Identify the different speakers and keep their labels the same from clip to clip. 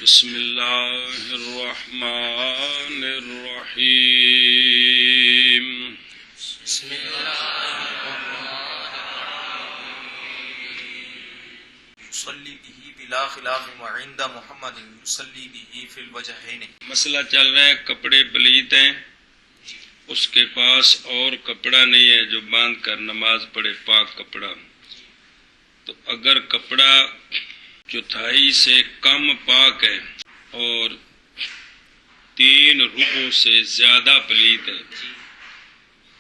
Speaker 1: بسم اللہ الرحمن الرحیم
Speaker 2: بسم اللہ یصلی به بلا خلاف وعند محمد یصلی به فی الوجہین۔
Speaker 1: مسئلہ چل رہا ہے کپڑے پلیت ہیں، اس کے پاس اور کپڑا نہیں ہے جو باندھ کر نماز پڑھے، پاک کپڑا۔ تو اگر کپڑا چوتھائی سے کم پاک ہے اور 3 ربع سے زیادہ پلیت ہے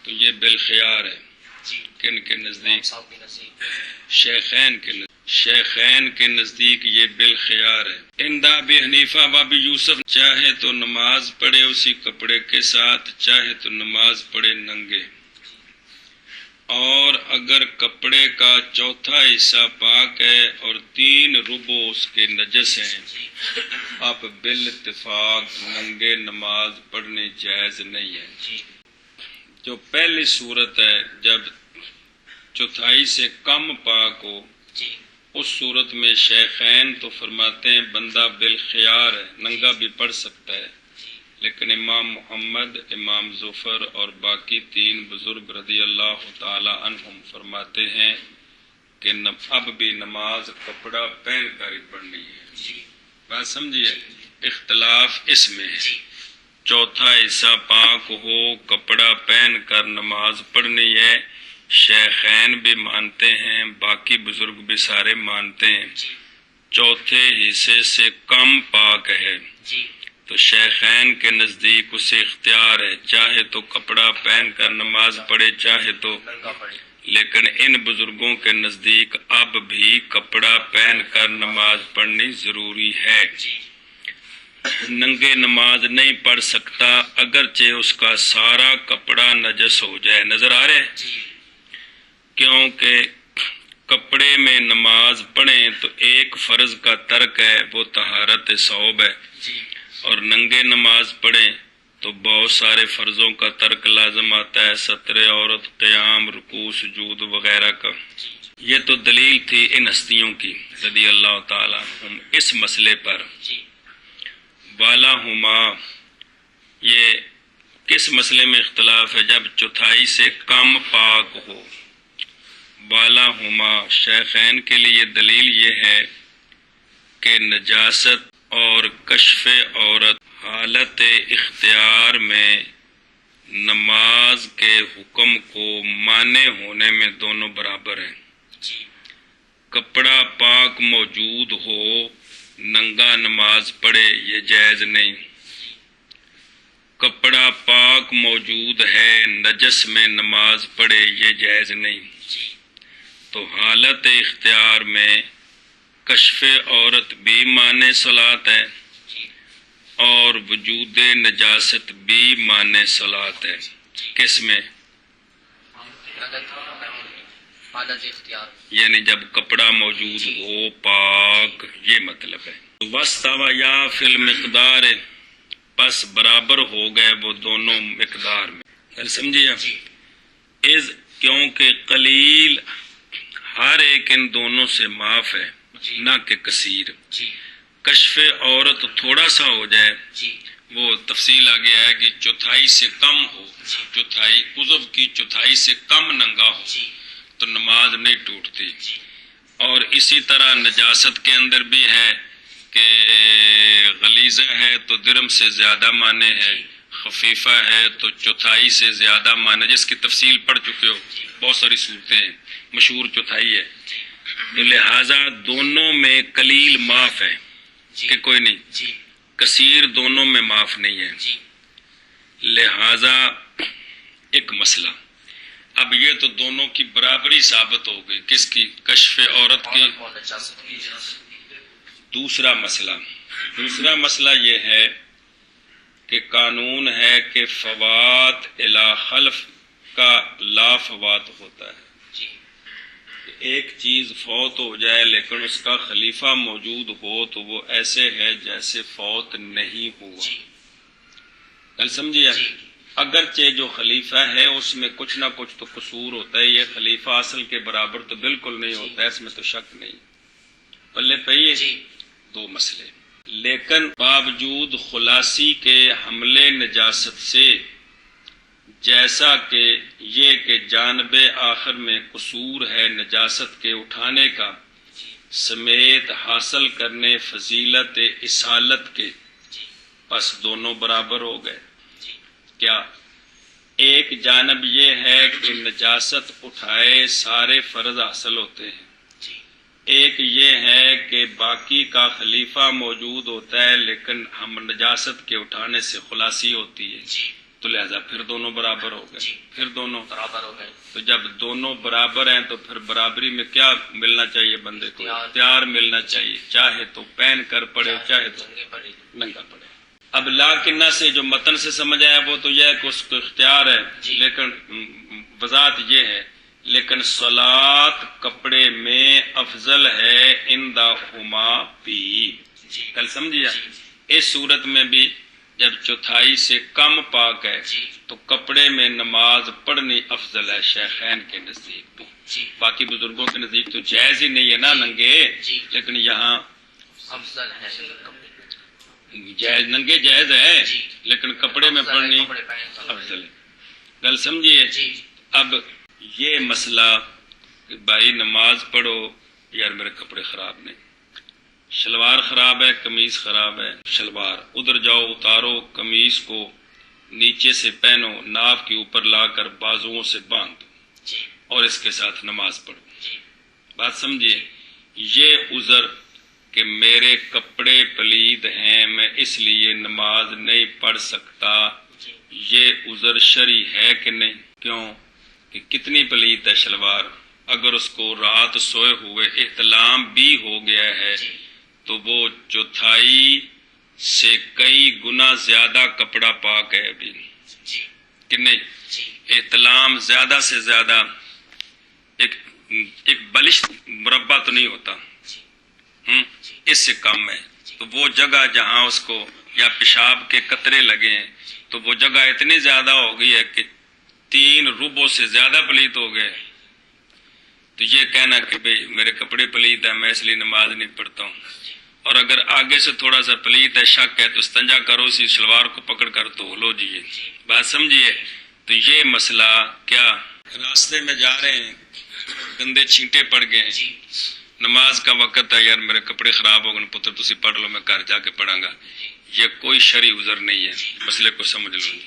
Speaker 1: تو یہ بالخیار ہے۔ کن کے نزدیک؟ شیخین کے نزدیک یہ بالخیار ہے۔ عند ابی حنیفہ و ابی یوسف چاہے تو نماز پڑھے اسی کپڑے کے ساتھ، چاہے تو نماز پڑھے ننگے۔ اور اگر کپڑے کا چوتھا حصہ پاک ہے اور 3 ربع اس کے نجس ہیں، اب بالاتفاق ننگے نماز پڑھنے جائز نہیں ہے۔ جو پہلی صورت ہے جب چوتھائی سے کم پاک ہو، اس صورت میں شیخین تو فرماتے ہیں بندہ بالخیار ہے، ننگا بھی پڑھ سکتا ہے، لیکن امام محمد، امام ظفر اور باقی 3 بزرگ رضی اللہ تعالی عنہم فرماتے ہیں کہ اب بھی نماز کپڑا پہن کر ہی پڑھنی ہے۔ بات سمجھیے، اختلاف اس میں ہے۔ چوتھا حصہ پاک ہو، کپڑا پہن کر نماز پڑھنی ہے، شیخین بھی مانتے ہیں، باقی بزرگ بھی سارے مانتے ہیں۔ چوتھے حصے سے کم پاک ہے تو شیخین کے نزدیک اسے اختیار ہے، چاہے تو کپڑا پہن کر نماز پڑھے، چاہے تو، لیکن ان بزرگوں کے نزدیک اب بھی کپڑا پہن کر نماز پڑھنی ضروری ہے۔ ننگے نماز نہیں پڑھ سکتا اگرچہ اس کا سارا کپڑا نجس ہو جائے۔ نظر آ رہے؟ کیونکہ کپڑے میں نماز پڑھیں تو ایک فرض کا ترک ہے، وہ طہارت ثوب ہے، اور ننگے نماز پڑھیں تو بہت سارے فرضوں کا ترک لازم آتا ہے، ستر عورت، قیام، رکوع، سجود وغیرہ کا۔ یہ تو دلیل تھی ان ہستیوں کی رضی اللہ تعالیٰ عنہم اس مسئلے پر۔ والاہما، یہ کس مسئلے میں اختلاف ہے؟ جب چوتھائی سے کم پاک ہو۔ والاہما، شیخین کے لیے دلیل یہ ہے کہ نجاست اور کشف عورت حالت اختیار میں نماز کے حکم کو مانے ہونے میں دونوں برابر ہیں۔ کپڑا پاک موجود ہو، ننگا نماز پڑھے، یہ جائز نہیں۔ کپڑا پاک موجود ہے، نجس میں نماز پڑھے، یہ جائز نہیں۔ تو حالت اختیار میں کشف عورت بھی مانے صلاۃ ہے اور وجود نجاست بھی مانے صلاۃ ہے۔ کس میں؟ یعنی جب کپڑا موجود ہو پاک، یہ مطلب ہے۔ واستوى یا فی المقدار، پس برابر ہو گئے وہ دونوں مقدار میں۔ سمجھیے؟ کیونکہ قلیل ہر ایک ان دونوں سے معاف ہے، نہ کہ کثیر۔ کشف عورت تھوڑا سا ہو جائے، وہ تفصیل آگے ہے کہ چوتھائی سے کم ہو، چوتھائی عضو کی چوتھائی سے کم ننگا ہو تو نماز نہیں ٹوٹتی۔ اور اسی طرح نجاست کے اندر بھی ہے کہ غلیظہ ہے تو درم سے زیادہ مانے ہے، خفیفہ ہے تو چوتھائی سے زیادہ مانے، جس کی تفصیل پڑھ چکے ہو، بہت ساری صورتیں ہیں، مشہور چوتھائی ہے۔ لہذا دونوں میں قلیل معاف ہے کہ کوئی نہیں، کثیر دونوں میں معاف نہیں ہے۔ لہذا ایک مسئلہ، اب یہ تو دونوں کی برابری ثابت ہو گئی، کس کی؟ کشف عورت کی۔ دوسرا مسئلہ یہ ہے کہ قانون ہے کہ فوات الی خلف کا لا فوات ہوتا ہے۔ ایک چیز فوت ہو جائے لیکن اس کا خلیفہ موجود ہو تو وہ ایسے ہے جیسے فوت نہیں ہوا۔ سمجھیے؟ اگرچہ جو خلیفہ ہے اس میں کچھ نہ کچھ تو قصور ہوتا ہے، یہ خلیفہ اصل کے برابر تو بالکل نہیں ہوتا ہے، اس میں تو شک نہیں۔ پلے پہیے 2 مسئلے۔ لیکن باوجود خلاصی کے حملے نجاست سے، جیسا کہ یہ کہ جانب آخر میں قصور ہے نجاست کے اٹھانے کا، سمیت حاصل کرنے فضیلت اصالت کے، پس دونوں برابر ہو گئے۔ کیا ایک جانب یہ ہے کہ نجاست اٹھائے سارے فرض حاصل ہوتے ہیں، ایک یہ ہے کہ باقی کا خلیفہ موجود ہوتا ہے لیکن ہم نجاست کے اٹھانے سے خلاصی ہوتی ہے، تو لہذا پھر دونوں برابر ہو گئے، پھر دونوں برابر ہو گئے۔ تو جب دونوں برابر ہیں تو پھر برابری میں کیا ملنا چاہیے بندے کو؟ اختیار ملنا چاہیے، چاہے تو پہن کر پڑے چاہے تو ننگا پڑے۔ اب لاکنہ سے جو متن سے سمجھ آیا وہ تو یہ ہے کہ اس کو اختیار ہے، لیکن وضاحت یہ ہے لیکن صلات کپڑے میں افضل ہے عندہما بھی۔ کل سمجھیا؟ اس صورت میں بھی جب چوتھائی سے کم پاک ہے تو کپڑے میں نماز پڑھنی افضل ہے شیخین کے نزدیک بھی، باقی بزرگوں کے نزدیک تو جائز ہی نہیں ہے نا ننگے، لیکن یہاں
Speaker 2: افضل ہے
Speaker 1: جائز، ننگے جائز ہے لیکن کپڑے میں پڑھنی افضل ہے۔ گل سمجھیے؟ اب یہ مسئلہ کہ بھائی نماز پڑھو، یار میرے کپڑے خراب نہیں، شلوار خراب ہے، قمیض خراب ہے، شلوار ادھر جاؤ اتارو، قمیض کو نیچے سے پہنو، ناف کے اوپر لا کر بازوؤں سے باندھ اور اس کے ساتھ نماز پڑھو۔ بات سمجھیے؟ یہ عذر کہ میرے کپڑے پلید ہیں میں اس لیے نماز نہیں پڑھ سکتا، یہ عذر شرعی ہے کہ نہیں؟ کیوں کہ کتنی پلید ہے شلوار، اگر اس کو رات سوئے ہوئے احتلام بھی ہو گیا ہے تو وہ چوتھائی سے کئی گنا زیادہ کپڑا پاک ہے ابھی کہ نہیں؟ احتلام زیادہ سے زیادہ ایک بلش مربع تو نہیں ہوتا، اس سے کم ہے، تو وہ جگہ جہاں اس کو یا پیشاب کے قطرے لگے ہیں تو وہ جگہ اتنی زیادہ ہو گئی ہے کہ 3 ربع سے زیادہ پلید ہو گئے، تو یہ کہنا کہ بھئی میرے کپڑے پلید ہیں میں اس لیے نماز نہیں پڑھتا ہوں، اور اگر آگے سے تھوڑا سا پلید ہے، شک ہے، تو استنجا کرو، اسی شلوار کو پکڑ کر تو لو جیے۔ بات سمجھیے؟ تو یہ مسئلہ کیا راستے میں جا رہے ہیں، گندے چھینٹے پڑ گئے ہیں، نماز کا وقت ہے، یار میرے کپڑے خراب ہو گئے، پتر تسی پڑھ لو میں گھر جا کے پڑھاں گا، یہ کوئی شرعی عذر نہیں ہے، مسئلے کو سمجھ لو جی۔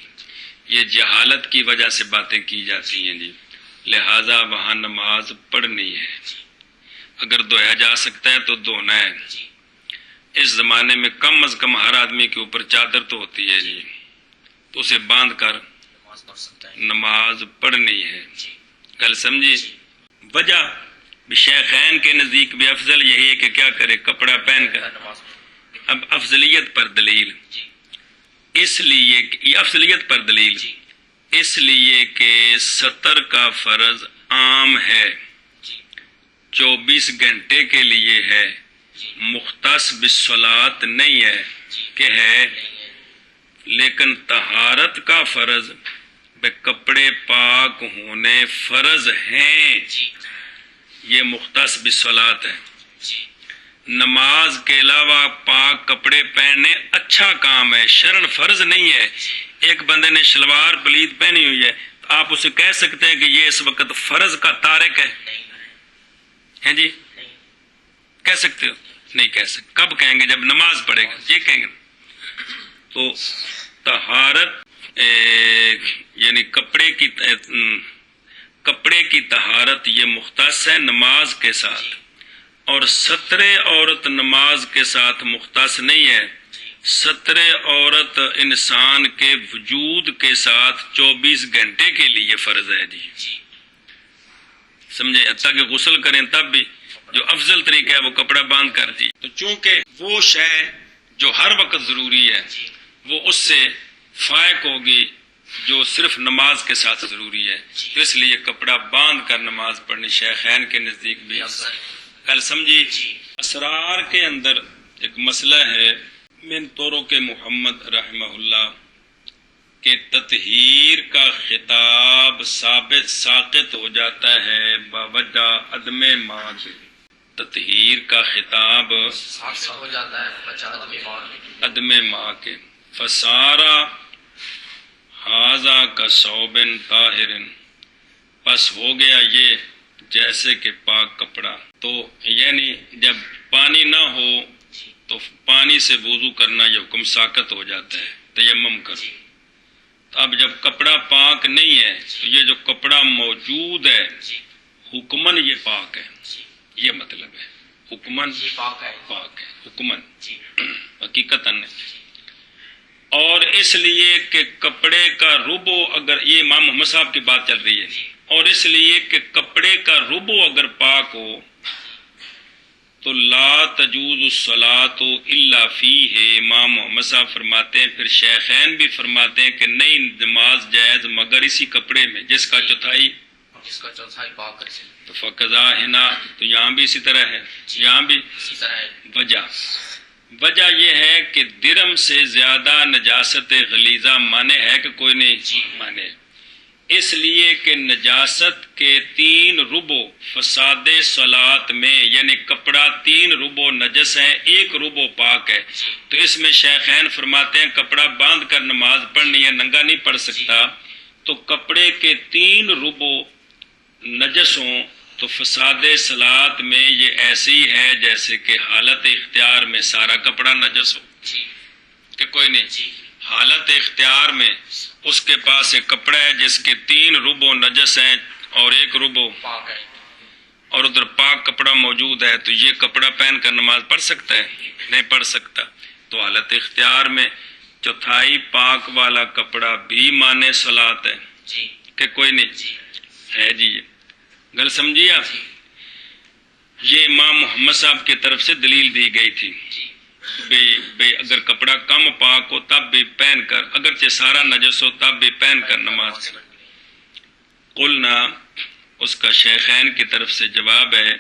Speaker 1: یہ جہالت کی وجہ سے باتیں کی جاتی ہیں جی، لہذا وہاں نماز پڑھنی ہے، اگر دھویا جا سکتا ہے تو دھونا ہے۔ اس زمانے میں کم از کم ہر آدمی کے اوپر چادر تو ہوتی ہے جی، تو اسے باندھ کر نماز پڑھنی ہے۔ کل سمجھی؟ وجہ شیخین کے نزدیک بھی افضل یہی ہے کہ کیا کرے، کپڑا پہن کر۔ اب افضلیت پر دلیل، اس لیے یہ افضلیت پر دلیل اس لیے کہ ستر کا فرض عام ہے، 24 گھنٹے کے لیے ہے، مختص بالصلاۃ نہیں ہے کہ ہے، لیکن طہارت کا فرض بے کپڑے پاک ہونے فرض ہیں، یہ مختص بالصلاۃ ہے۔ نماز کے علاوہ پاک کپڑے پہننے اچھا کام ہے، شرن فرض نہیں ہے۔ ایک بندے نے شلوار پلید پہنی ہوئی ہے، آپ اسے کہہ سکتے ہیں کہ یہ اس وقت فرض کا تارک ہے جی؟ کہہ سکتے ہو؟ نہیں کہہ سکتے۔ کب کہیں گے؟ جب نماز پڑھے گا، یہ کہیں گے۔ تو طہارت یعنی کپڑے کی طہارت یہ مختص ہے نماز کے ساتھ، اور سترے عورت نماز کے ساتھ مختص نہیں ہے۔ سترے عورت انسان کے وجود کے ساتھ 24 گھنٹے کے لیے فرض ہے جی، سمجھے؟ حتیٰ کہ غسل کریں تب بھی جو افضل طریقہ ہے وہ کپڑا باندھ کر دی۔ تو چونکہ وہ شے جو ہر وقت ضروری ہے وہ اس سے فائق ہوگی جو صرف نماز کے ساتھ ضروری ہے، تو اس لیے کپڑا باندھ کر نماز پڑھنی شیخین کے نزدیک بھی افضل۔ کل سمجھی؟ اسرار کے اندر ایک مسئلہ ہے من طرق محمد رحمہ اللہ کہ تطہیر کا خطاب ثابت ساقط ہو جاتا ہے باوجہ عدم ماد، تطہیر کا خطاب
Speaker 2: صاف صاف ہو جاتا ہے بچہ آدمی ماں
Speaker 1: عدم ماں کے فسارا حاضا کا صوبن طاہر، پس ہو گیا یہ جیسے کہ پاک کپڑا. تو یعنی جب پانی نہ ہو تو پانی سے وضو کرنا یہ حکم ساقط ہو جاتا ہے، تیمم کرو. اب جب کپڑا پاک نہیں ہے تو یہ جو کپڑا موجود ہے حکمن یہ پاک ہے، یہ مطلب ہے حکمن
Speaker 2: پاک ہے
Speaker 1: پاک ہے حکمن حقیقتاً. اور اس لیے کہ کپڑے کا ربو، اگر یہ امام محمد صاحب کی بات چل رہی ہے، اور اس لیے کہ کپڑے کا ربو اگر پاک ہو تو لا تجوز الصلاۃ الا فیہ. امام محمد صاحب فرماتے ہیں، پھر شیخین بھی فرماتے ہیں کہ نہیں نماز جائز مگر اسی کپڑے میں جس کا چوتھائی
Speaker 2: پاک ہے.
Speaker 1: تو فقضا ہنا، تو یہاں بھی اسی طرح ہے، یہاں بھی
Speaker 2: اسی طرح ہے.
Speaker 1: وجہ یہ ہے کہ درم سے زیادہ نجاست غلیظہ مانے ہے کہ کوئی نہیں مانے، اس لیے کہ نجاست کے 3 ربو فساد صلاۃ میں، یعنی کپڑا 3 ربو نجس ہے، 1 ربو پاک ہے. تو اس میں شیخین فرماتے ہیں کپڑا باندھ کر نماز پڑھنی ہے، ننگا نہیں پڑھ سکتا. تو کپڑے کے 3 ربو نجس ہوں تو فساد صلاۃ میں یہ ایسی ہے جیسے کہ حالت اختیار میں سارا کپڑا نجس ہو کہ کوئی نہیں. حالت اختیار میں اس کے پاس ایک کپڑا ہے جس کے 3 ربو نجس ہیں اور 1 ربو
Speaker 2: پاک ہے،
Speaker 1: اور ادھر پاک کپڑا موجود ہے، تو یہ کپڑا پہن کر نماز پڑھ سکتا ہے؟ نہیں پڑھ سکتا. تو حالت اختیار میں چوتھائی پاک والا کپڑا بھی مانے صلاۃ ہے کہ کوئی نہیں ہے. جی یہ گل سمجھیے آپ؟ یہ امام محمد صاحب کی طرف سے دلیل دی گئی تھی بھئی اگر کپڑا کم پاک ہو تب بھی پہن کر، اگرچہ سارا نجس ہو تب بھی پہن کر نماز. قلنا، اس کا شیخین کی طرف سے جواب ہے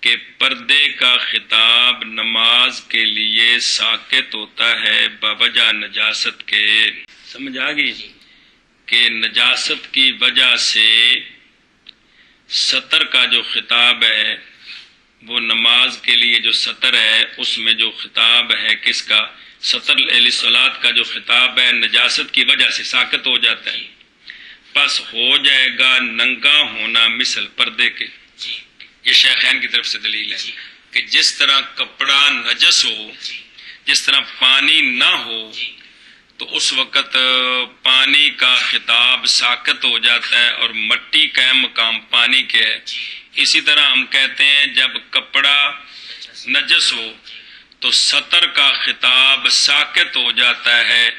Speaker 1: کہ پردے کا خطاب نماز کے لیے ساقط ہوتا ہے بوجہ نجاست کے. سمجھ آ گئی کہ نجاست کی وجہ سے سطر کا جو خطاب ہے وہ نماز کے لیے جو سطر ہے اس میں جو خطاب ہے کس کا؟ سطر صلاۃ کا جو خطاب ہے نجاست کی وجہ سے ساقط ہو جاتا ہے. پس ہو جائے گا ننگا ہونا مثل پردے کے. یہ شیخین کی طرف سے دلیل ہے کہ جس طرح کپڑا نجس ہو، جس طرح پانی نہ ہو تو اس وقت پانی کا خطاب ساقط ہو جاتا ہے اور مٹی کا مقام پانی کے ہے. اسی طرح ہم کہتے ہیں جب کپڑا نجس ہو تو سطر کا خطاب ساقط ہو جاتا ہے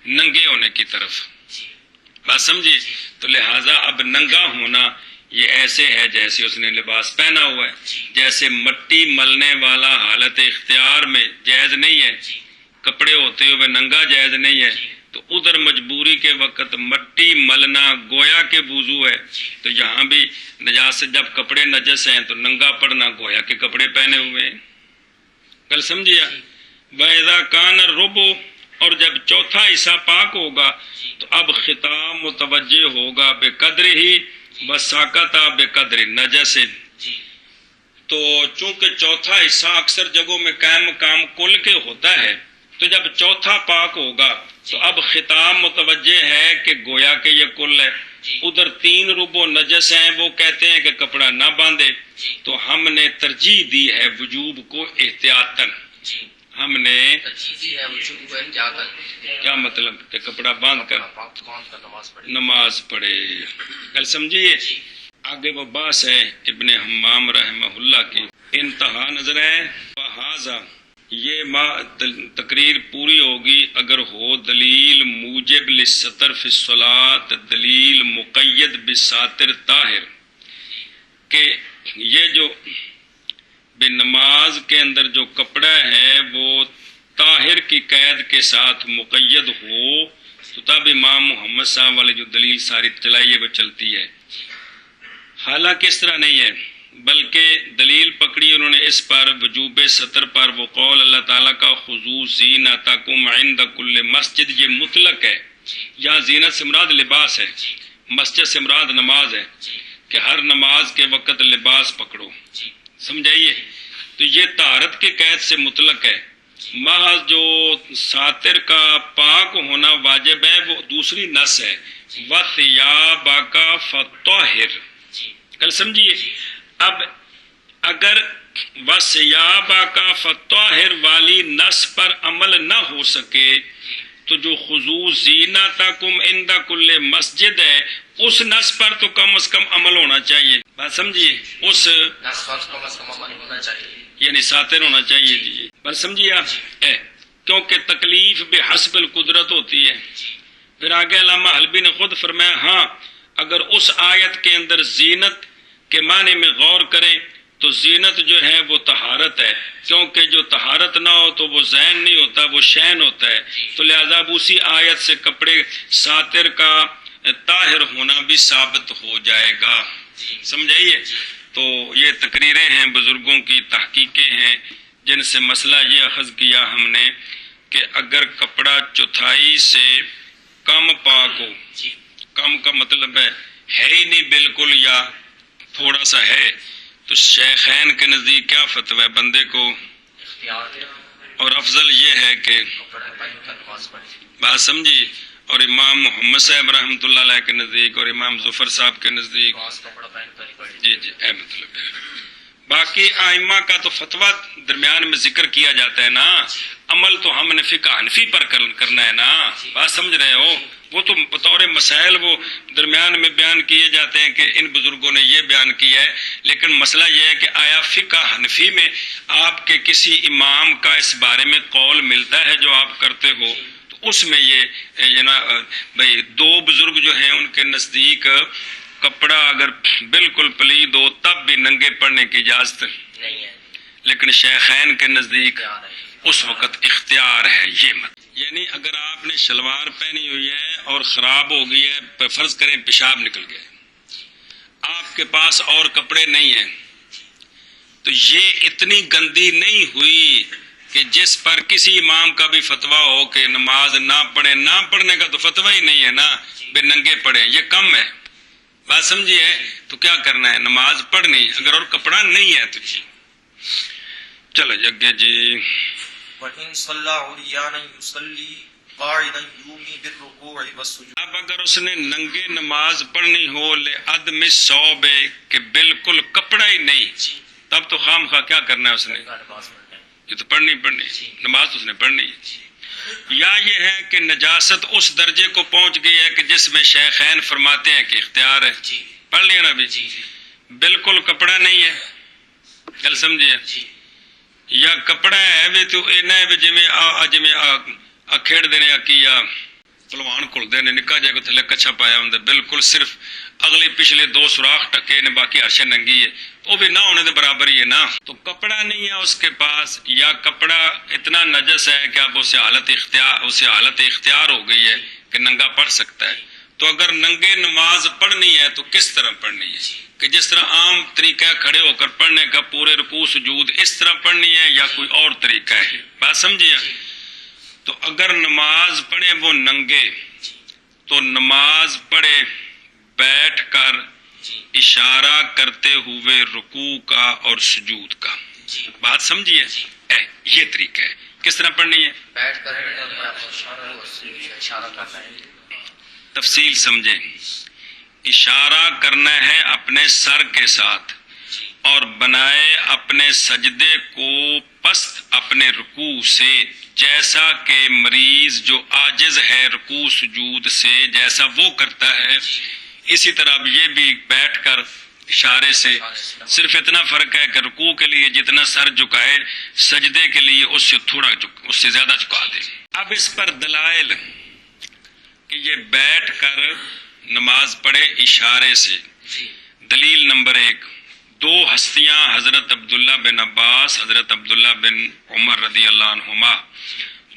Speaker 1: ننگے ہونے کی طرف. بات سمجھیے؟ تو لہٰذا اب ننگا ہونا یہ ایسے ہے جیسے اس نے لباس پہنا ہوا ہے. جیسے مٹی ملنے والا حالت اختیار میں جائز نہیں ہے، کپڑے ہوتے ہوئے ننگا جائز نہیں ہے، تو ادھر مجبوری کے وقت مٹی ملنا گویا کے وضو ہے. تو یہاں بھی نجاست، جب کپڑے نجس ہیں تو ننگا پڑنا گویا کے کپڑے پہنے ہوئے ہیں. کل سمجھیا؟ وَإِذَا كَانَ الرُّبُّ، اور جب چوتھا حصہ پاک ہوگا تو اب خطاب متوجہ ہوگا بقدر ہی وساقط بقدر نجس. تو چونکہ چوتھا حصہ اکثر جگہوں میں قائم مقام کل کے ہوتا ہے، تو جب چوتھا پاک ہوگا تو اب خطاب متوجہ ہے کہ گویا کہ یہ کل ہے. ادھر 3 ربو نجس ہیں، وہ کہتے ہیں کہ کپڑا نہ باندھے، تو ہم نے ترجیح دی ہے وجوب کو احتیاطاً. ہم نے کیا مطلب کہ کپڑا باندھ کر نماز پڑھے. کل سمجھیے؟ آگے وہ باس ہے ابن حمام رحمہ اللہ کی. انتہا نظر ہے فہذا، یہ تقریر پوری ہوگی اگر ہو دلیل موجب للسطر فی الصلاۃ، دلیل مقید بساتر طاہر، کہ یہ جو نماز کے اندر جو کپڑا ہے وہ طاہر کی قید کے ساتھ مقید ہو تو تب امام محمد صاحب والی جو دلیل ساری چلائی ہے وہ چلتی ہے. حالانکہ اس طرح نہیں ہے، بلکہ دلیل پکڑی انہوں نے اس پر وجوب سطر پر، وہ قول اللہ تعالیٰ کا خذوا زینتکم عند کل مسجد، یہ مطلق ہے. یہاں زینت سے مراد لباس ہے، مسجد سے مراد نماز ہے کہ ہر نماز کے وقت لباس پکڑو. سمجھائیے؟ تو یہ طہارت کے قید سے مطلق ہے. محض جو ساتر کا پاک ہونا واجب ہے وہ دوسری نص ہے. وَثِيَابَكَ فَطَهِّرْ. کل سمجھیے. اب اگر وَثِيَابَكَ فَطَهِّرْ والی نص پر عمل نہ ہو سکے تو جو خُذُوا زِینَتَکُمْ عِنْدَ کُلِّ مسجد ہے اس نص پر تو کم از کم عمل ہونا چاہیے. بات سمجھیے. اس
Speaker 2: نص پر کم از کم عمل ہونا چاہیے
Speaker 1: یعنی ساتر ہونا چاہیے. جی بات سمجھیے آپ. کیونکہ تکلیف بحسب القدرت ہوتی ہے. پھر آگے علامہ حلبی نے خود فرمایا ہاں اگر اس آیت کے اندر زینت کے معنی میں غور کریں تو زینت جو ہے وہ طہارت ہے، کیونکہ جو طہارت نہ ہو تو وہ زین نہیں ہوتا، وہ شین ہوتا ہے. تو لہذا اسی آیت سے کپڑے ساتر کا طاہر ہونا بھی ثابت ہو جائے گا. سمجھائیے. تو یہ تقریریں ہیں بزرگوں کی، تحقیقیں ہیں جن سے مسئلہ یہ اخذ کیا ہم نے کہ اگر کپڑا چوتھائی سے کم پاک ہو، کم کا مطلب ہے ہی نہیں بالکل یا تھوڑا سا ہے، تو شیخین کے نزدیک کیا فتویٰ ہے بندے کو؟ اور افضل یہ ہے کہ بات سمجھی. اور امام محمد صاحب رحمۃ اللہ علیہ کے نزدیک اور امام ظفر صاحب کے نزدیک جی مطلب ہے. باقی ائمہ کا تو فتویٰ درمیان میں ذکر کیا جاتا ہے نا، عمل تو ہم نے فقہ حنفی پر کرنا ہے نا. بات سمجھ رہے ہو؟ وہ تو بطور مسائل وہ درمیان میں بیان کیے جاتے ہیں کہ ان بزرگوں نے یہ بیان کیا ہے، لیکن مسئلہ یہ ہے کہ آیا فقہ حنفی میں آپ کے کسی امام کا اس بارے میں قول ملتا ہے جو آپ کرتے ہو؟ تو اس میں یہ نا بھائی دو بزرگ جو ہیں ان کے نزدیک کپڑا اگر بالکل پلید ہو تب بھی ننگے پڑنے کی اجازت نہیں ہے، لیکن شیخین کے نزدیک اس وقت اختیار ہے. یہ مت یعنی اگر آپ نے شلوار پہنی ہوئی ہے اور خراب ہو گئی ہے، فرض کریں پیشاب نکل گئے، آپ کے پاس اور کپڑے نہیں ہیں، تو یہ اتنی گندی نہیں ہوئی کہ جس پر کسی امام کا بھی فتویٰ ہو کہ نماز نہ پڑھے. نہ پڑھنے کا تو فتویٰ ہی نہیں ہے نا، بے ننگے پڑھیں، یہ کم ہے. بات سمجھیے. تو کیا کرنا ہے؟ نماز پڑھنی. اگر اور کپڑا نہیں ہے تو جی چلو جگہ جی.
Speaker 2: وَإِن صَلَّى عُرْيَانًا يُصَلِّي قَاعِدًا يُومِي بِالرُّكُوعِ وَالسُّجُودِ.
Speaker 1: اب اگر اس نے ننگے نماز پڑھنی ہو لِعَدْمِ الثَّوْبِ کہ بالکل کپڑا ہی نہیں، تب تو خام خواہ کیا کرنا ہے اس نے؟ یہ تو پڑھنی نماز تو اس نے پڑھنی. یا یہ ہے کہ نجاست اس درجے کو پہنچ گئی ہے کہ جس میں شیخین فرماتے ہیں کہ اختیار ہے. پڑھ لیا نا بھی. بالکل کپڑا نہیں ہے، کل سمجھیے. یا کپڑا ہے بھی تو جی کھیڑ دینے یا پلوان کھلتے نے نکا جائے کو تھلے کچھا پایا ہوں بالکل صرف اگلے پچھلے دو سوراخ ٹکے نے، باقی عرش ننگی ہے، وہ بھی نہ ہونے دے برابر ہی ہے نا. تو کپڑا نہیں ہے اس کے پاس، یا کپڑا اتنا نجس ہے کہ اب اسے حالت اختیار ہو گئی ہے کہ ننگا پڑھ سکتا ہے. تو اگر ننگے نماز پڑھنی ہے تو کس طرح پڑھنی ہے؟ کہ جس طرح عام طریقہ کھڑے ہو کر پڑھنے کا پورے رکوع سجود اس طرح پڑھنی ہے یا کوئی اور طریقہ ہے؟ بات سمجھیے. تو اگر نماز پڑھے وہ ننگے تو نماز پڑھے بیٹھ کر اشارہ کرتے ہوئے رکوع کا اور سجود کا. بات سمجھیے. یہ طریقہ ہے. کس طرح پڑھنی ہے؟
Speaker 2: بیٹھ کر اشارہ کرنا ہے.
Speaker 1: تفصیل سمجھیں. اشارہ کرنا ہے اپنے سر کے ساتھ اور بنائے اپنے سجدے کو پست اپنے رکوع سے، جیسا کہ مریض جو عاجز ہے رکوع سجود سے جیسا وہ کرتا ہے، اسی طرح اب یہ بھی بیٹھ کر اشارے سے. صرف اتنا فرق ہے کہ رکوع کے لیے جتنا سر جھکائے سجدے کے لیے اس سے زیادہ جھکا دے. اب اس پر دلائل کہ یہ بیٹھ کر نماز پڑھے اشارے سے. دلیل نمبر 1، دو ہستیاں حضرت عبداللہ بن عباس، حضرت عبداللہ بن عمر رضی اللہ عنہما،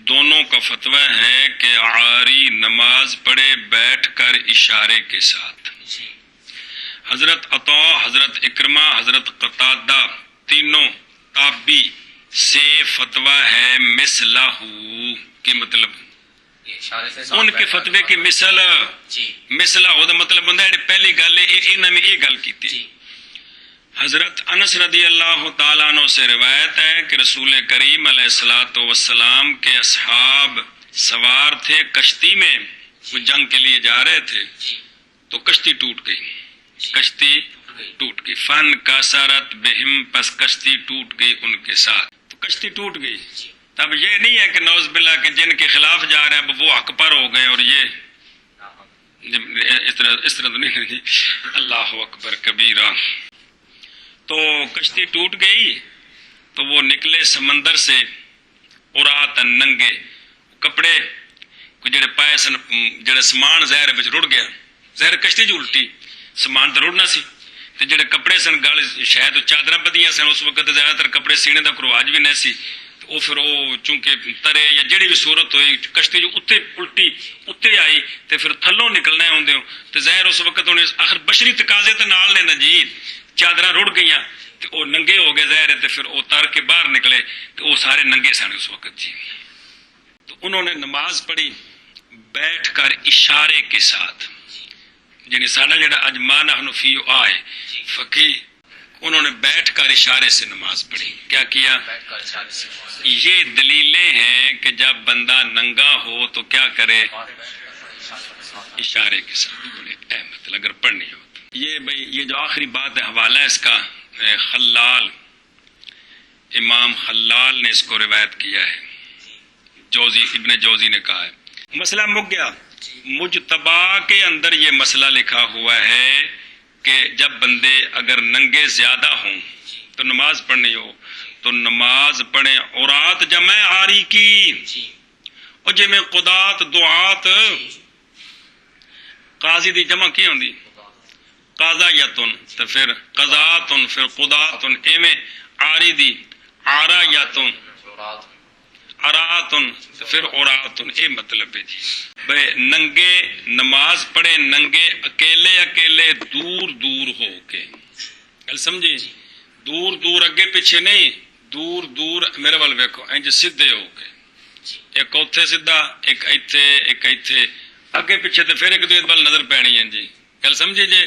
Speaker 1: دونوں کا فتویٰ ہے کہ عاری نماز پڑھے بیٹھ کر اشارے کے ساتھ. حضرت عطا، حضرت اکرمہ، حضرت قتادہ تینوں تابعی سے فتویٰ ہے مثلہ کی مطلب ان کے فتوے کی مثلا ہو دا مطلب بندہ ہے پہلی گل انہوں نے یہ گل کی. حضرت انس رضی اللہ تعالیٰ عنہ سے روایت ہے کہ رسول کریم علیہ الصلوۃ والسلام کے اصحاب سوار تھے کشتی میں، وہ جنگ کے لیے جا رہے تھے، تو کشتی ٹوٹ گئی، کشتی ٹوٹ گئی، فن کسرت بہم، پس کشتی ٹوٹ گئی ان کے ساتھ، تو کشتی ٹوٹ گئی۔ تب یہ نہیں ہے کہ نعوذ باللہ کہ جن کے خلاف جا رہے ہیں اب وہ حق پر ہو گئے اور یہ اس طرح تو نہیں ہے۔ اللہ اکبر کبیرہ۔ تو کشتی ٹوٹ گئی تو وہ نکلے سمندر سے اورات ننگے، کپڑے کو جڑے پائے سن، جڑا سامان زہر وچ رڑ گیا، زہر کشتی جو الٹی، سامان تو رڑنا سی، تے جڑے کپڑے سن گل شاید چادراں بدیاں سن، اس وقت زیادہ تر کپڑے سینے دا کرواج بھی نہیں سی، وہ پھر وہ چونکہ ترے یا جڑی بھی صورت ہوئی کشتی جو اتنے الٹی اتنے آئی تے پھر تھلوں نکلنا ہوندے تے ظاہر اس وقت انہیں آخر بشری تقاضے تے نال نے نجید چادراں رڑ گئیاں تے وہ ننگے ہو گئے ظاہر تے پھر وہ تر کے باہر نکلے تے وہ سارے ننگے سن اس وقت جی۔ تو انہوں نے نماز پڑھی بیٹھ کر اشارے کے ساتھ، یعنی ساڈا جڑا اج ما نحن فی آئے فقی، انہوں نے بیٹھ کر اشارے سے نماز پڑھی۔ کیا کیا؟ یہ دلیلیں ہیں کہ جب بندہ ننگا ہو تو کیا کرے؟ اشارے کے ساتھ پڑھے، مطلب اگر پڑھنی ہو تو۔ یہ بھائی یہ جو آخری بات ہے حوالہ ہے اس کا، خلال، امام خلال نے اس کو روایت کیا ہے، جوزی ابن جوزی نے کہا ہے۔ مسئلہ مک گیا۔ مجتبی کے اندر یہ مسئلہ لکھا ہوا ہے کہ جب بندے اگر ننگے زیادہ ہوں تو نماز پڑھنی ہو تو نماز پڑھیں عورات جمع عاری کی، اور جی میں قدات دعات قاضی دی جمع کی ہوندی قاضایتن تو پھر قضاتن پھر قداتن، ایویں عاری دی عارایتن عراتن تو پھر عوراتن، اے مطلب ہے جی بھئی ننگے نماز پڑھے، ننگے اکیلے اکیلے دور دور ہو کے، گل سمجھی؟ دور دور اگے پیچھے نہیں، دور دور میرے وال ویکھو انج سیدھے ہو کے، ایک اوتھے سیدھا ایک ایتھے ایک ایتھے، اگے پیچھے تے پھر ایک دوسرے وال نظر پینی ہے جی، گل سمجھی جی؟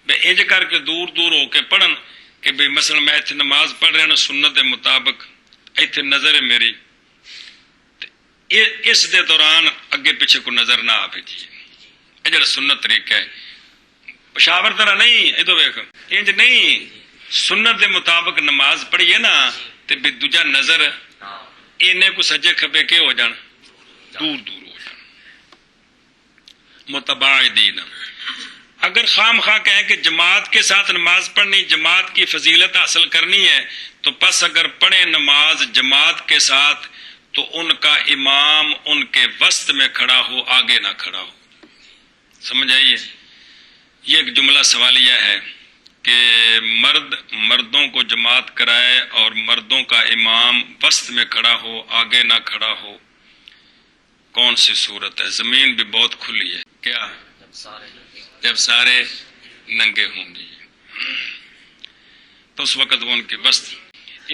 Speaker 1: بھئی انج کر کے دور دور ہو کے پڑھن کہ بھئی مثلا میں ایتھے نماز پڑھ رہا نا سنت دے مطابق، ایتھے نظر ہے میری، اس دے دوران اگے پیچھے کو نظر نہ آئے جی، یہ جڑا سنت طریقہ ہے، پشاور طرح نہیں، ادھر ویکھ انج نہیں، سنت دے مطابق نماز پڑھیے نا تے بھی دوجا نظر اینے کو سجے کھبے کے ہو جان، دور دور ہو جان، متباعدین۔ اگر خام خواہ کہیں کہ جماعت کے ساتھ نماز پڑھنی، جماعت کی فضیلت حاصل کرنی ہے تو پس اگر پڑھیں نماز جماعت کے ساتھ تو ان کا امام ان کے وسط میں کھڑا ہو، آگے نہ کھڑا ہو۔ سمجھ آئیے؟ یہ ایک جملہ سوالیہ ہے کہ مرد مردوں کو جماعت کرائے اور مردوں کا امام وسط میں کھڑا ہو، آگے نہ کھڑا ہو، کون سی صورت ہے؟ زمین بھی بہت کھلی ہے، کیا؟ جب سارے ننگے ہوں گے تو اس وقت وہ ان کے وسط،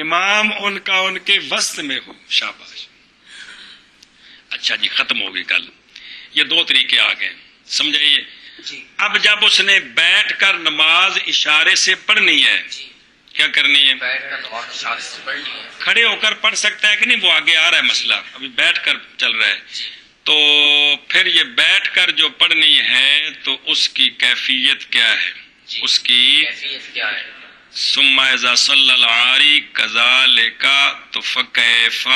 Speaker 1: امام ان کا ان کے وسط میں ہو، شاباش۔ اچھا جی، ختم ہو گئی گل، یہ دو طریقے آ گئے، سمجھائیے؟ اب جب اس نے بیٹھ کر نماز اشارے سے پڑھنی ہے، کیا کرنی ہے؟ کھڑے ہو کر پڑھ سکتا ہے کہ نہیں؟ وہ آگے آ رہا ہے مسئلہ، ابھی بیٹھ کر چل رہا ہے، تو پھر یہ بیٹھ کر جو پڑھنی ہے تو اس کی کیفیت کیا ہے؟ اس کی ثم اذا صلی العاری کذالک تو فکیف،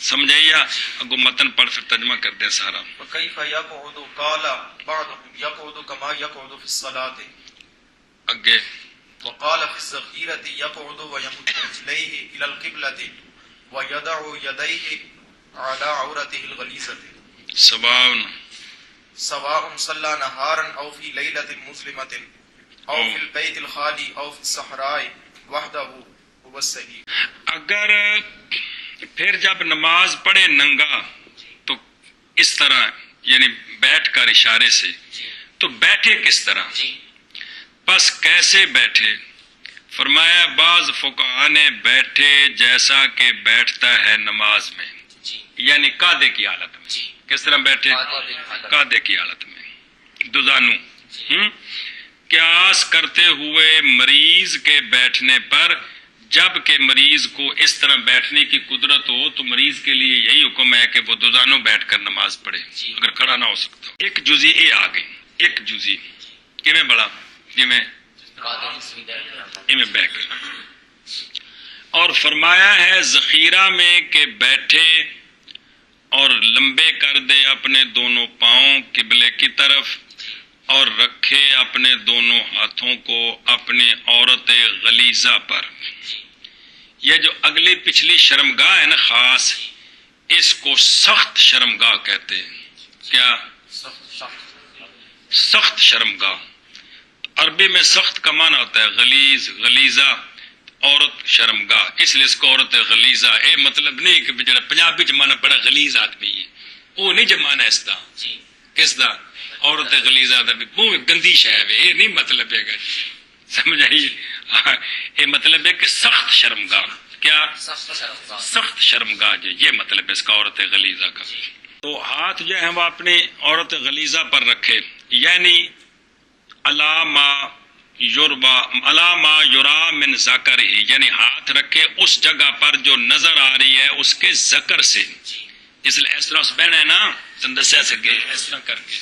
Speaker 1: سمجھائیے؟ اگو متن پڑھ پھر ترجمہ کر دیں سارا۔
Speaker 2: وکیف یقعد قال بعضهم یقعد کما یقعد فی الصلاۃ،
Speaker 1: اگے
Speaker 2: وقال فی الذخیرۃ یقعد ویمد رجلیہ الی القبلۃ ویضع یدیہ علی عورتہ الغلیظۃ، سواء صلی نہارا او فی لیلۃ مظلمۃ او فی البیت الخالی او فی الصحراء وحدہ هو الصحیح۔
Speaker 1: اگر پھر جب نماز پڑھے ننگا تو اس طرح، یعنی بیٹھ کر اشارے سے، تو بیٹھے کس طرح؟ پس کیسے بیٹھے؟ فرمایا بعض فقہا نے بیٹھے جیسا کہ بیٹھتا ہے نماز میں، یعنی قاعدے کی حالت میں۔ کس طرح بیٹھے؟ قاعدے کی حالت میں، دزانو، قیاس کرتے ہوئے مریض کے بیٹھنے پر، جب کہ مریض کو اس طرح بیٹھنے کی قدرت ہو تو مریض کے لیے یہی حکم ہے کہ وہ دوزانوں بیٹھ کر نماز پڑھے اگر کھڑا نہ ہو سکتا. ایک جزی اے آ گئی، ایک جزی کیویں بڑا جویں ایویں بیٹھ. اور فرمایا ہے ذخیرہ میں کہ بیٹھے اور لمبے کر دے اپنے دونوں پاؤں قبلے کی طرف اور رکھے اپنے دونوں ہاتھوں کو اپنی عورت غلیظہ پر. یہ جو اگلی پچھلی شرمگاہ ہے نا خاص، اس کو سخت شرمگاہ کہتے ہیں. کیا؟ سخت شرمگاہ. عربی میں سخت کا معنی ہوتا ہے غلیظ، غلیظہ عورت شرمگاہ، اس لیے اس کو عورت غلیظہ. اے مطلب نہیں کہ جڑا پنجابی چ مانا بڑا غلیظ آدمی ہے، وہ نہیں جمانا اس دا. کس دا؟ عورت غلیظہ دا بھی وہ گندی شے ہے، یہ نہیں مطلب ہے گا. سمجھ آئی؟ یہ مطلب ہے کہ سخت شرمگاہ. کیا؟ سخت شرمگاہ جو یہ مطلب ہے اس کا عورت غلیظہ کا. تو ہاتھ جو ہے وہ اپنی عورت غلیظہ پر رکھے، یعنی علامہ یرا من ذکر ہی، یعنی ہاتھ رکھے اس جگہ پر جو نظر آ رہی ہے اس کے ذکر سے. اس لیے اس طرح اس بہن ہے نا دسیا سکے اس طرح کر کے،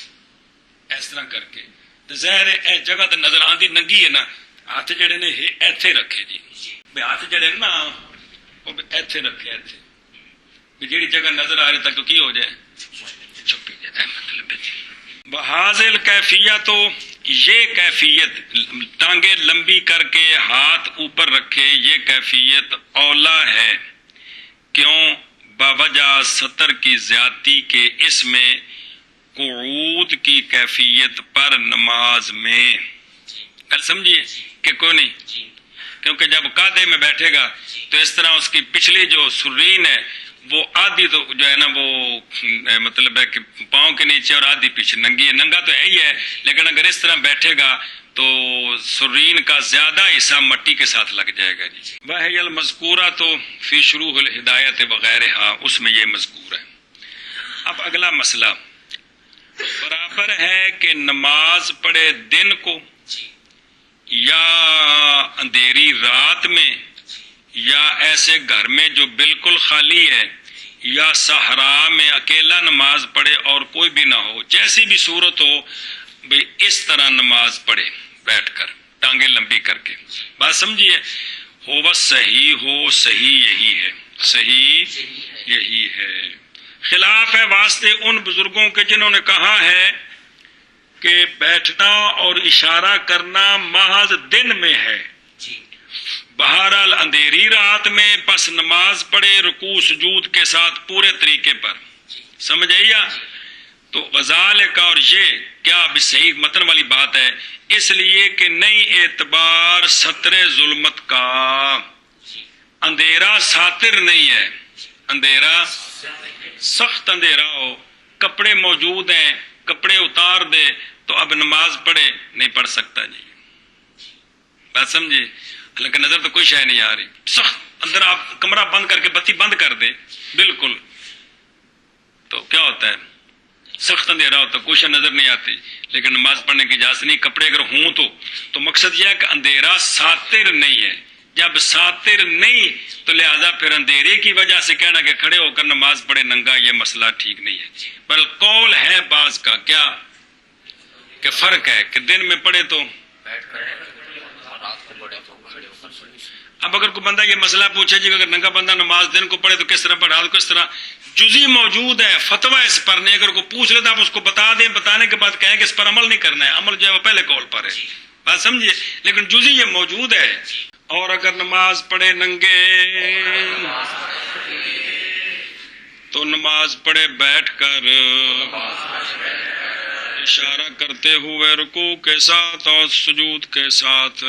Speaker 1: اس طرح کر کے تو ظاہر ہے اس جگہ تو نظر آندی ننگی ہے نا. ہاتھ جڑے نے ایتھے رکھے جی، ہاتھ جڑے نا وہ ایتھے رکھے، ایتھے جیڑی جگہ نظر آ رہی تک کی ہو جائے چھپی جائے. مطلب ہے بحاظل کیفیت، تو یہ کیفیت ٹانگیں لمبی کر کے ہاتھ اوپر رکھے، یہ کیفیت اولا ہے. کیوں؟ باوجہ سطر کی زیادتی کے اس میں قعود کی کیفیت پر نماز میں. کل سمجھیے کہ کوئی نہیں، کیونکہ جب قاعدے میں بیٹھے گا تو اس طرح اس کی پچھلی جو سرین ہے وہ آدھی تو جو ہے نا وہ مطلب ہے کہ پاؤں کے نیچے اور آدھی پیچھے ننگی ہے. ننگا تو ہے ہی ہے، لیکن اگر اس طرح بیٹھے گا تو سرین کا زیادہ حصہ مٹی کے ساتھ لگ جائے گا. جی وحی المذکورہ تو فی شروح الہدایت وغیرہ، اس میں یہ مذکور ہے. اب اگلا مسئلہ، برابر ہے کہ نماز پڑھے دن کو یا اندھیری رات میں، یا ایسے گھر میں جو بالکل خالی ہے، یا صحرا میں اکیلا نماز پڑھے اور کوئی بھی نہ ہو. جیسی بھی صورت ہو بھئی اس طرح نماز پڑھے بیٹھ کر ٹانگیں لمبی کر کے. بات سمجھیے؟ ہو بس صحیح ہو، صحیح یہی ہے، صحیح یہی ہے. خلاف ہے واسطے ان بزرگوں کے جنہوں نے کہا ہے کہ بیٹھنا اور اشارہ کرنا محض دن میں ہے، بہرحال اندھیری رات میں پس نماز پڑھے رکوع سجود کے ساتھ پورے طریقے پر. سمجھ آئیے؟ تو وذالک، اور یہ کیا اب صحیح متن والی بات ہے، اس لیے کہ نہیں اعتبار ستر ظلمت کا. اندھیرا ساتر نہیں ہے، اندھیرا سخت اندھیرا ہو، کپڑے موجود ہیں، کپڑے اتار دے تو اب نماز پڑھے نہیں پڑھ سکتا. جی بات سمجھے؟ لیکن نظر تو کوئی شے نہیں آ رہی، سخت اندر آپ کمرہ بند کر کے بتی بند کر دیں بالکل، تو کیا ہوتا ہے؟ سخت اندھیرا ہوتا ہے، کوئی شے نظر نہیں آتی، لیکن نماز پڑھنے کی اجازت نہیں. کپڑے اگر ہوں تو مقصد یہ ہے کہ اندھیرا ساتر نہیں ہے. جب ساتر نہیں تو لہذا پھر اندھیرے کی وجہ سے کہنا کہ کھڑے ہو کر نماز پڑھے ننگا، یہ مسئلہ ٹھیک نہیں ہے. بل قول ہے بعض کا کیا کہ فرق ہے کہ دن میں پڑھے تو. اب اگر کوئی بندہ یہ مسئلہ پوچھے جی اگر ننگا بندہ نماز دن کو پڑھے تو کس طرح پڑھا، کس طرح، جزی موجود ہے، فتویٰ اس پر نہیں. اگر کوئی پوچھ لیتا آپ اس کو بتا دیں، بتانے کے بعد کہیں کہ اس پر عمل نہیں کرنا ہے، عمل جو ہے وہ پہلے قول پر ہے. بات سمجھیے؟ لیکن جزی یہ موجود ہے. اور اگر نماز پڑھے ننگے تو نماز پڑھے بیٹھ کر اشارہ کرتے ہوئے رکوع کے ساتھ اور سجود کے ساتھ.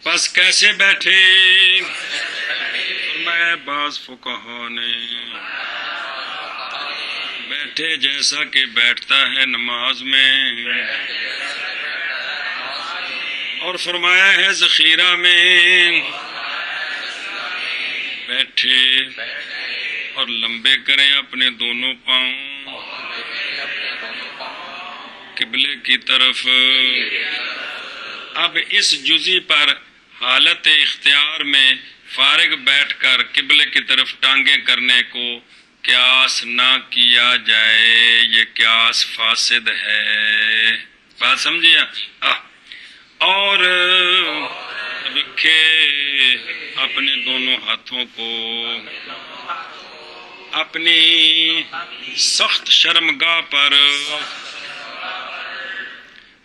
Speaker 1: پس کیسے بیٹھے؟ فرمایا بعض فقہا نے بیٹھے جیسا کہ بیٹھتا ہے نماز میں، اور فرمایا ہے ذخیرہ میں بیٹھے اور لمبے کریں اپنے دونوں پاؤں قبلے کی طرف. اب اس جزی پر حالت اختیار میں فارغ بیٹھ کر قبلے کی طرف ٹانگیں کرنے کو قیاس نہ کیا جائے، یہ قیاس فاسد ہے. بات سمجھیے. اور رکھے اپنے دونوں ہاتھوں کو اپنی سخت شرمگاہ پر.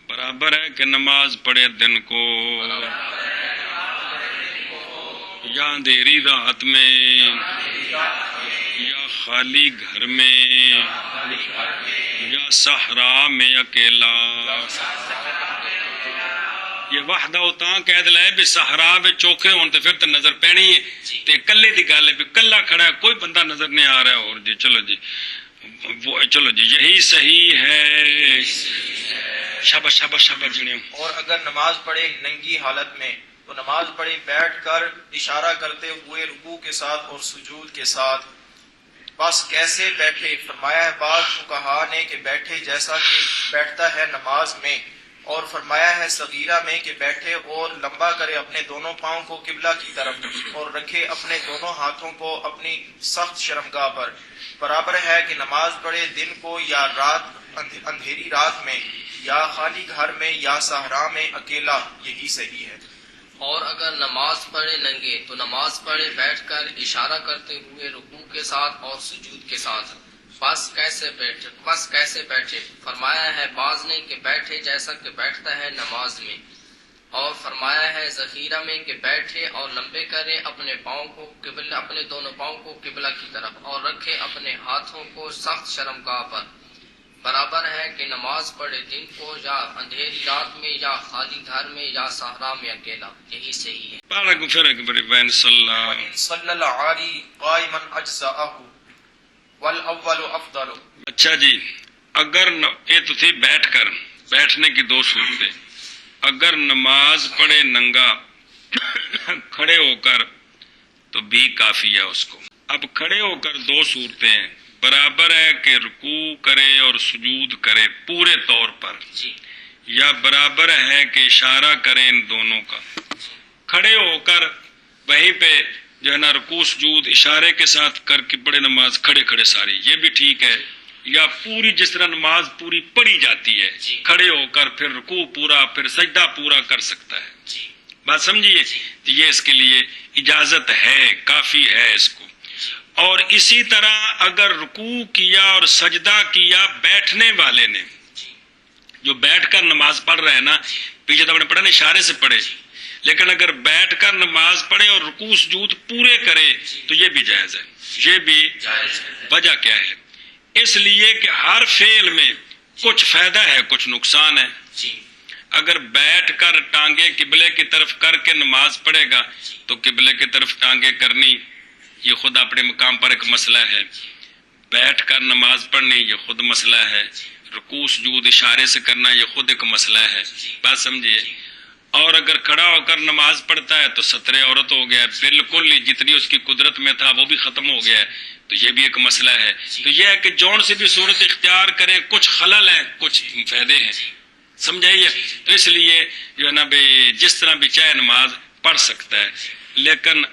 Speaker 1: برابر ہے کہ نماز پڑھے دن کو یا اندھیری رات میں یا خالی گھر میں یا صحرا میں اکیلا. یہ وحدہ اتاں قید لے بھی صحرا میں چوکھے ہون تے پھر تے نظر پینی ہے تے کلے دی گل ہے بھی کلا کھڑا ہے کوئی بندہ نظر نہیں آ رہا ہے. اور جی چلو جی یہی صحیح ہے. شاباش شاباش شاباش جنیو.
Speaker 2: اور اگر نماز پڑھے ننگی حالت میں تو نماز پڑھے بیٹھ کر اشارہ کرتے ہوئے رکوع کے ساتھ اور سجود کے ساتھ. بس کیسے بیٹھے؟ فرمایا ہے بعض فقہا نے کہ بیٹھے جیسا کہ بیٹھتا ہے نماز میں، اور فرمایا ہے صغیرہ میں کہ بیٹھے اور لمبا کرے اپنے دونوں پاؤں کو قبلہ کی طرف اور رکھے اپنے دونوں ہاتھوں کو اپنی سخت شرمگاہ پر. برابر ہے کہ نماز پڑھے دن کو یا رات اندھیری رات میں یا خالی گھر میں یا صحرا میں اکیلا، یہی صحیح ہے.
Speaker 3: اور اگر نماز پڑھے ننگے تو نماز پڑھے بیٹھ کر اشارہ کرتے ہوئے رکوع کے ساتھ اور سجود کے ساتھ. بس کیسے بیٹھے؟ فرمایا ہے بعض نے کہ بیٹھے جیسا کہ بیٹھتا ہے نماز میں، اور فرمایا ہے ذخیرہ میں کہ بیٹھے اور لمبے کرے اپنے دونوں پاؤں کو قبلہ کی طرف اور رکھے اپنے ہاتھوں کو سخت شرمگاہ پر. برابر ہے کہ نماز پڑھے دن کو یا اندھیری رات میں یا خالی گھر میں یا صحرا میں اکیلا، یہی صحیح ہے.
Speaker 1: پارک فرق بری بین صلی اللہ.
Speaker 2: صلی اللہ علی قائما اجزاءہ والاول افضل.
Speaker 1: اچھا جی، اگر یہ تو تھی بیٹھنے کی دو صورتیں. اگر نماز پڑھے ننگا کھڑے ہو کر تو بھی کافی ہے اس کو. اب کھڑے ہو کر دو صورتیں ہیں. برابر ہے کہ رکوع کرے اور سجود کرے پورے طور پر، یا برابر ہے کہ اشارہ کرے ان دونوں کا. کھڑے ہو کر وہیں پہ جو ہے نا رکوع سجود اشارے کے ساتھ کر کے پڑھے نماز کھڑے ساری، یہ بھی ٹھیک ہے. یا پوری جس طرح نماز پوری پڑھی جاتی ہے کھڑے ہو کر پھر رکوع پورا پھر سجدہ پورا کر سکتا ہے. بات سمجھیے. یہ اس کے لیے اجازت ہے، کافی ہے اس کو. اور اسی طرح اگر رکوع کیا اور سجدہ کیا بیٹھنے والے نے، جو بیٹھ کر نماز پڑھ رہے ہیں نا، پیچھے تو آپ نے پڑھا نا اشارے سے پڑھے، لیکن اگر بیٹھ کر نماز پڑھے اور رکوع سجود پورے کرے تو یہ بھی جائز ہے. یہ بھی وجہ کیا ہے؟ اس لیے کہ ہر فعل میں کچھ فائدہ ہے کچھ نقصان ہے. اگر بیٹھ کر ٹانگیں قبلے کی طرف کر کے نماز پڑھے گا تو قبلے کی طرف ٹانگیں کرنی یہ خود اپنے مقام پر ایک مسئلہ ہے. بیٹھ کر نماز پڑھنی یہ خود مسئلہ ہے. رکوع سجود اشارے سے کرنا یہ خود ایک مسئلہ ہے. بات سمجھیے. اور اگر کھڑا ہو کر نماز پڑھتا ہے تو ستر عورت ہو گیا، بالکل جتنی اس کی قدرت میں تھا وہ بھی ختم ہو گیا ہے. تو یہ بھی ایک مسئلہ ہے. تو یہ ہے کہ جون سے بھی صورت اختیار کریں، کچھ خلل ہیں کچھ فائدے ہیں. سمجھائیے. تو اس لیے جو ہے نا بھائی جس طرح بھی چاہے نماز پڑھ سکتا ہے، لیکن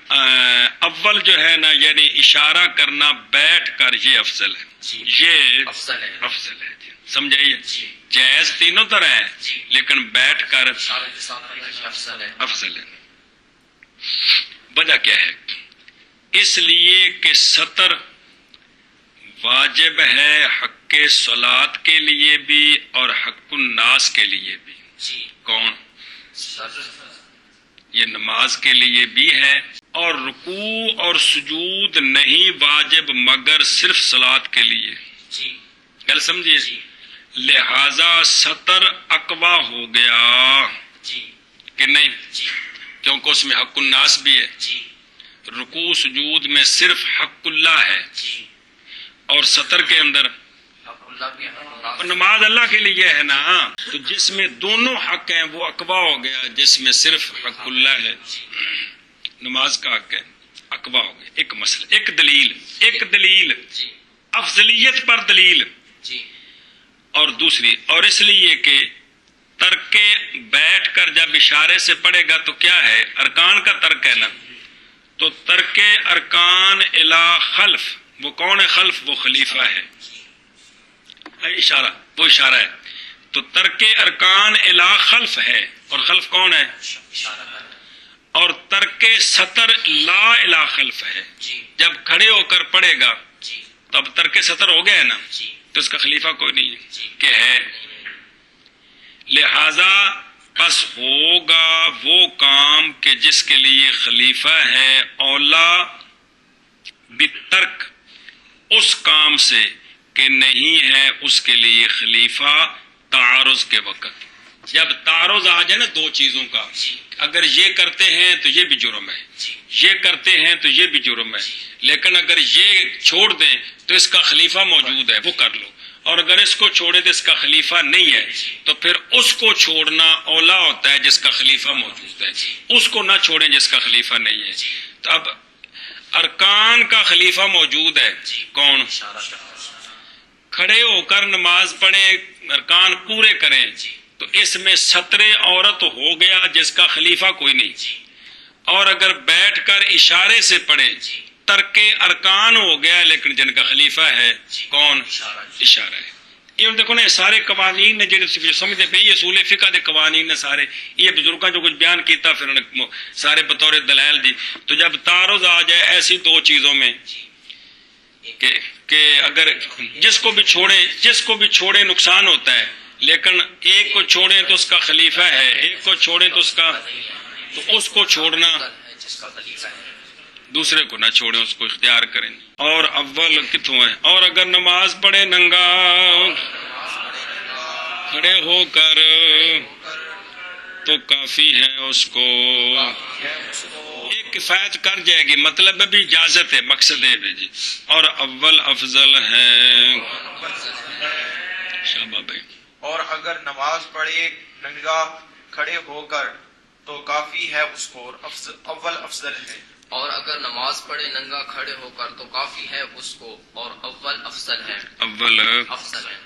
Speaker 1: اول جو ہے نا یعنی اشارہ کرنا بیٹھ کر یہ افضل ہے. یہ افضل ہے. سمجھائیے. جائز تینوں طرح ہے لیکن بیٹھ کر افضل ہے. وجہ کیا ہے؟ اس لیے کہ سطر واجب ہے حق صلاۃ کے لیے بھی اور حق الناس کے لیے بھی. کون؟ یہ نماز کے لیے بھی ہے. اور رکوع اور سجود نہیں واجب مگر صرف صلاۃ کے لیے. گل سمجھیے. لہذا سطر اقوا ہو گیا کہ نہیں؟ کیونکہ اس میں حق الناس بھی ہے. رکوع سجود میں صرف حق اللہ ہے اور سطر کے اندر نماز اللہ کے لیے ہے نا. تو جس میں دونوں حق ہیں وہ اقوا ہو گیا، جس میں صرف حق اللہ ہے نماز کا حق ہے اقوا ہو گیا. ایک مسئلہ، ایک دلیل افضلیت پر دلیل. اور دوسری، اور اس لیے کہ ترک بیٹھ کر جب اشارے سے پڑھے گا تو کیا ہے؟ ارکان کا ترک ہے نا، تو ترک ارکان الی خلف، وہ کون ہے خلف؟ وہ خلیفہ ہے، اشارہ، وہ اشارہ ہے، تو ترک ارکان الی خلف ہے، اور خلف کون ہے؟ اور ترک سطر لا الی خلف ہے، جب کھڑے ہو کر پڑھے گا تو اب ترک سطر ہو گیا ہے نا، تو اس کا خلیفہ کوئی نہیں ہے کہ ہے، لہذا پس ہوگا وہ کام کہ جس کے لیے خلیفہ ہے اولا بترک، اس کام سے کہ نہیں ہے اس کے لیے خلیفہ تعارض کے وقت۔ جب تعارض آ جائے نا دو چیزوں کا، اگر یہ کرتے ہیں تو یہ بھی جرم ہے، یہ کرتے ہیں تو یہ بھی جرم ہے، لیکن اگر یہ چھوڑ دیں تو اس کا خلیفہ موجود ہے وہ کر لو، اور اگر اس کو چھوڑے تو اس کا خلیفہ نہیں ہے، تو پھر اس کو چھوڑنا اولا ہوتا ہے جس کا خلیفہ موجود ہے، اس کو نہ چھوڑیں جس کا خلیفہ نہیں ہے۔ تو اب ارکان کا خلیفہ موجود ہے، کون؟ کھڑے ہو کر نماز پڑھیں، ارکان پورے کریں، تو اس میں سطر عورت ہو گیا جس کا خلیفہ کوئی نہیں، اور اگر بیٹھ کر اشارے سے پڑھیں ترک ارکان ہو گیا لیکن جن کا خلیفہ ہے کون؟ اشارہ ہے۔ یہ دیکھو نا سارے قوانین نے جو سمجھتے پہ یہ اصول فقہ دے قوانین نے سارے، یہ بزرگاں جو کچھ بیان کیتا پھر انہوں نے سارے بطور دلائل دی۔ تو جب تعارض آ جائے ایسی دو چیزوں میں کہ اگر جس کو بھی چھوڑے نقصان ہوتا ہے، لیکن ایک کو چھوڑیں تو اس کا خلیفہ ہے، ایک کو چھوڑیں تو اس کو چھوڑنا، دوسرے کو نہ چھوڑیں، اس کو اختیار کریں۔ اور اول کتوں ہے، اور اگر نماز پڑھے ننگا کھڑے ہو کر تو کافی ہے اس کو، ایک کفایت کر جائے گی، مطلب بھی اجازت ہے، مقصد ہے جی، اور اول افضل ہے۔ شابہ بھائی۔
Speaker 2: اور اگر نماز پڑھے ننگا کھڑے ہو کر تو کافی ہے اس کو، اور اول افضل ہے۔
Speaker 3: اور اگر نماز پڑھے ننگا کھڑے ہو کر تو کافی ہے اس کو، اور اول افضل ہے،
Speaker 1: اول
Speaker 3: افضل ہے۔